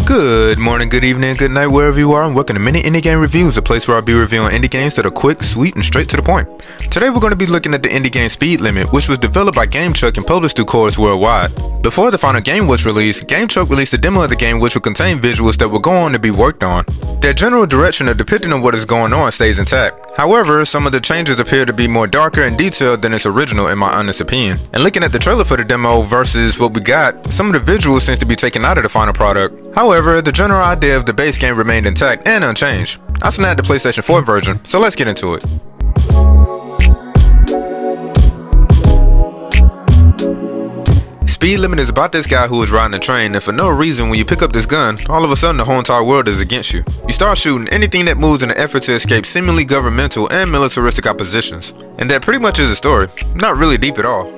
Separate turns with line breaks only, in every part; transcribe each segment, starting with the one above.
Good morning, good evening, good night, wherever you are, and welcome to Mini Indie Game Reviews, a place where I'll be reviewing indie games that are quick, sweet, and straight to the point. Today we're going to be looking at the indie game Speed Limit, which was developed by GameChuck and published through Chorus Worldwide. Before the final game was released, GameChuck released a demo of the game which would contain visuals that will go on to be worked on. Their general direction of depicting on what is going on stays intact. However, some of the changes appear to be more darker and detailed than its original in my honest opinion. And looking at the trailer for the demo versus what we got, some of the visuals seems to be taken out of the final product. However, the general idea of the base game remained intact and unchanged. I snagged the PlayStation 4 version, so let's get into it. Speed Limit is about this guy who is riding a train, and for no reason, when you pick up this gun, all of a sudden the whole entire world is against you. You start shooting anything that moves in an effort to escape seemingly governmental and militaristic oppositions. And that pretty much is the story. Not really deep at all.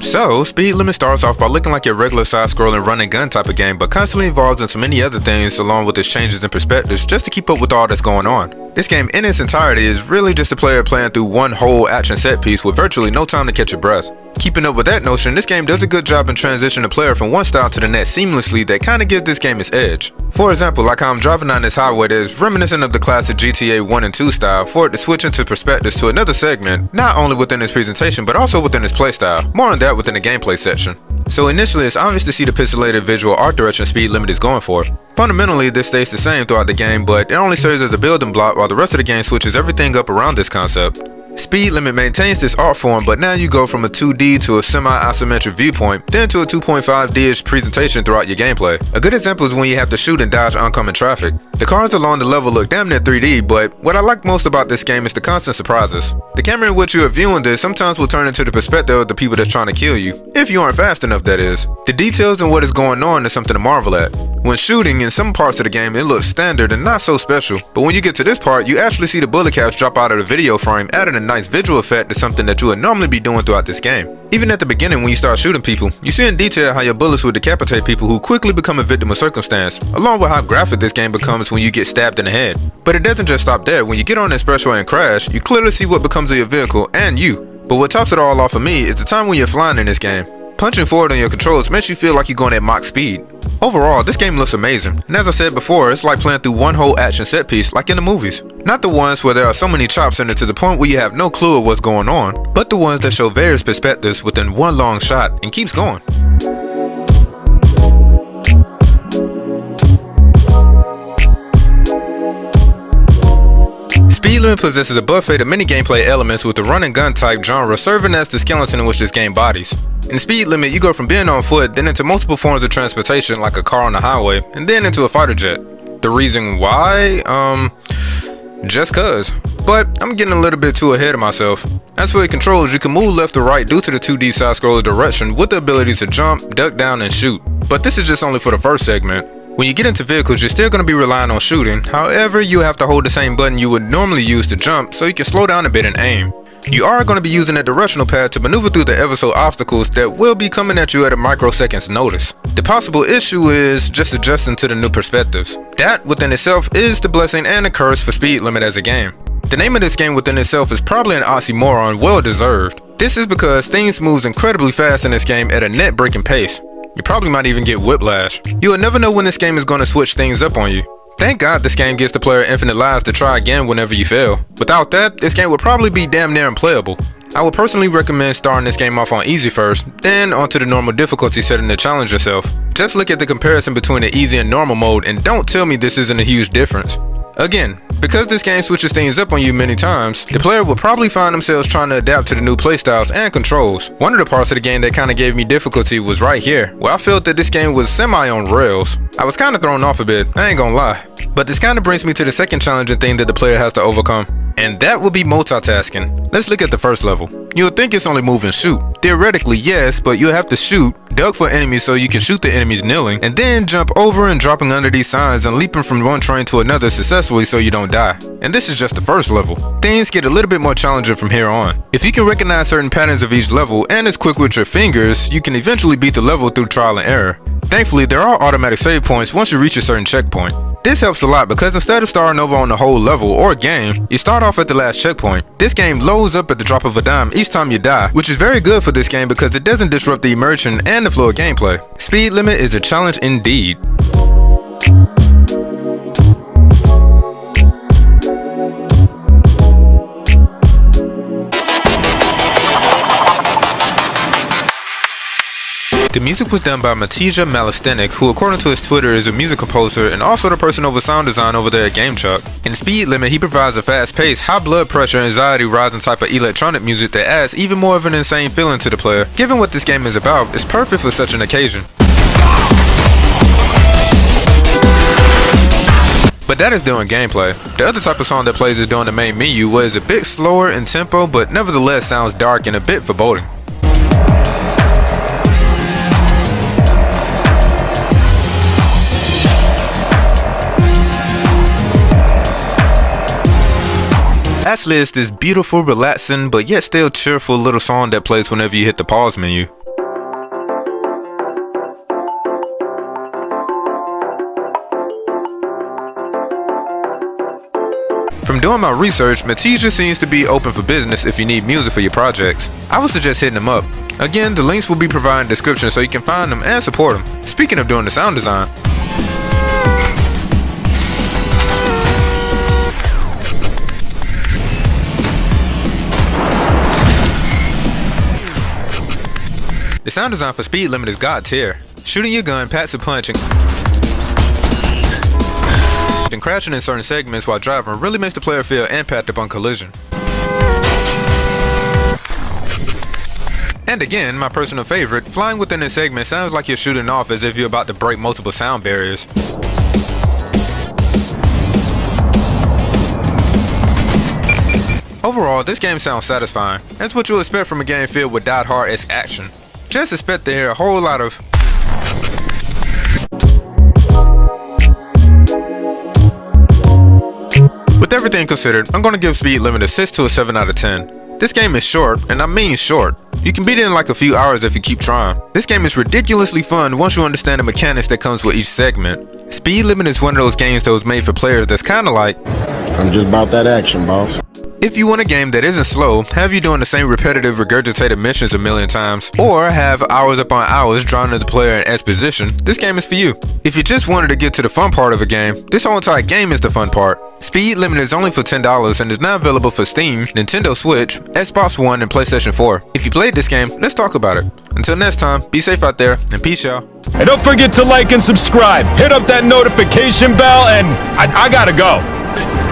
So, Speed Limit starts off by looking like your regular side-scrolling run-and-gun type of game, but constantly evolves into many other things along with its changes and perspectives just to keep up with all that's going on. This game in its entirety is really just a player playing through one whole action set piece with virtually no time to catch your breath. Keeping up with that notion, this game does a good job in transitioning the player from one style to the next seamlessly that kinda gives this game its edge. For example, like how I'm driving down this highway that is reminiscent of the classic GTA 1 and 2 style for it to switch into perspectives to another segment, not only within its presentation but also within its playstyle. More on that within the gameplay section. So initially it's obvious to see the pixelated visual art direction Speed Limit is going for. Fundamentally this stays the same throughout the game, but it only serves as a building block while the rest of the game switches everything up around this concept. Speed Limit maintains this art form, but now you go from a 2D to a semi-isometric viewpoint, then to a 2.5D-ish presentation throughout your gameplay. A good example is when you have to shoot and dodge oncoming traffic. The cars along the level look damn near 3D, but what I like most about this game is the constant surprises. The camera in which you are viewing this sometimes will turn into the perspective of the people that's trying to kill you, if you aren't fast enough that is. The details and what is going on is something to marvel at. When shooting, in some parts of the game it looks standard and not so special, but when you get to this part you actually see the bullet caps drop out of the video frame, adding a nice visual effect to something that you would normally be doing throughout this game. Even at the beginning when you start shooting people, you see in detail how your bullets will decapitate people who quickly become a victim of circumstance, along with how graphic this game becomes when you get stabbed in the head. But it doesn't just stop there. When you get on the expressway and crash, you clearly see what becomes of your vehicle and you. But what tops it all off for me is the time when you're flying in this game. Punching forward on your controls makes you feel like you're going at Mach speed. Overall, this game looks amazing, and as I said before, it's like playing through one whole action set piece like in the movies. Not the ones where there are so many chops in it to the point where you have no clue of what's going on, but the ones that show various perspectives within one long shot and keeps going. Speed Limit possesses a buffet of many gameplay elements with the run and gun type genre serving as the skeleton in which this game bodies. In Speed Limit, you go from being on foot, then into multiple forms of transportation like a car on the highway, and then into a fighter jet. The reason why? Just cuz. But I'm getting a little bit too ahead of myself. As for your controls, you can move left or right due to the 2D side-scroller direction with the ability to jump, duck down, and shoot. But this is just only for the first segment. When you get into vehicles, you're still going to be relying on shooting. However, you have to hold the same button you would normally use to jump so you can slow down a bit and aim. You are going to be using a directional pad to maneuver through the ever so obstacles that will be coming at you at a microsecond's notice. The possible issue is just adjusting to the new perspectives. That within itself is the blessing and the curse for Speed Limit as a game. The name of this game within itself is probably an oxymoron, well deserved. This is because things moves incredibly fast in this game at a net-breaking pace. You probably might even get whiplash. You will never know when this game is going to switch things up on you. Thank God this game gives the player infinite lives to try again whenever you fail. Without that, this game would probably be damn near unplayable. I would personally recommend starting this game off on easy first, then onto the normal difficulty setting to challenge yourself. Just look at the comparison between the easy and normal mode and don't tell me this isn't a huge difference. Again, Because this game switches things up on you many times, the player will probably find themselves trying to adapt to the new playstyles and controls. One of the parts of the game that kinda gave me difficulty was right here, where I felt that this game was semi on rails. I was kinda thrown off a bit, I ain't gonna lie. But this kinda brings me to the second challenging thing that the player has to overcome, and that would be multitasking. Let's look at the first level. You'll think it's only move and shoot. Theoretically, yes, but you'll have to shoot, duck for enemies so you can shoot the enemies kneeling, and then jump over and dropping under these signs and leaping from one train to another successfully so you don't die. And this is just the first level. Things get a little bit more challenging from here on. If you can recognize certain patterns of each level and is quick with your fingers, you can eventually beat the level through trial and error. Thankfully, there are automatic save points once you reach a certain checkpoint. This helps a lot because instead of starting over on the whole level or game, you start off at the last checkpoint. This game loads up at the drop of a dime each time you die, which is very good for this game because it doesn't disrupt the immersion and the flow of gameplay. Speed limit is a challenge indeed. The music was done by Matija Malistenic, who according to his Twitter is a music composer and also the person over sound design over there at GameChuck. In Speed Limit, he provides a fast-paced, high blood pressure, anxiety rising type of electronic music that adds even more of an insane feeling to the player. Given what this game is about, it's perfect for such an occasion. But that is during gameplay. The other type of song that plays is during the main menu, where it's a bit slower in tempo but nevertheless sounds dark and a bit foreboding. Lastly, it's this beautiful, relaxing, but yet still cheerful little song that plays whenever you hit the pause menu. From doing my research, Matija seems to be open for business if you need music for your projects. I would suggest hitting him up. Again, the links will be provided in the description so you can find them and support him. Speaking of doing the sound design, the sound design for Speed Limit is god tier. Shooting your gun, packs a punch, and crashing in certain segments while driving really makes the player feel impact upon collision. And again, my personal favorite, flying within a segment sounds like you're shooting off as if you're about to break multiple sound barriers. Overall, this game sounds satisfying. That's what you'll expect from a game filled with die-hard-esque action. Just expect to hear a whole lot of With everything considered, I'm gonna give Speed Limit a 6 to a 7 out of 10. This game is short, and I mean short. You can beat it in like a few hours if you keep trying. This game is ridiculously fun once you understand the mechanics that comes with each segment. Speed Limit is one of those games that was made for players that's kinda like,
I'm just about that action, boss.
If you want a game that isn't slow, have you doing the same repetitive regurgitated missions a million times, or have hours upon hours drowning the player in exposition, this game is for you. If you just wanted to get to the fun part of a game, this whole entire game is the fun part. Speed Limit is only for $10 and is now available for Steam, Nintendo Switch, Xbox One, and PlayStation 4. If you played this game, let's talk about it. Until next time, be safe out there, and peace y'all.
And don't forget to like and subscribe. Hit up that notification bell, and I gotta go.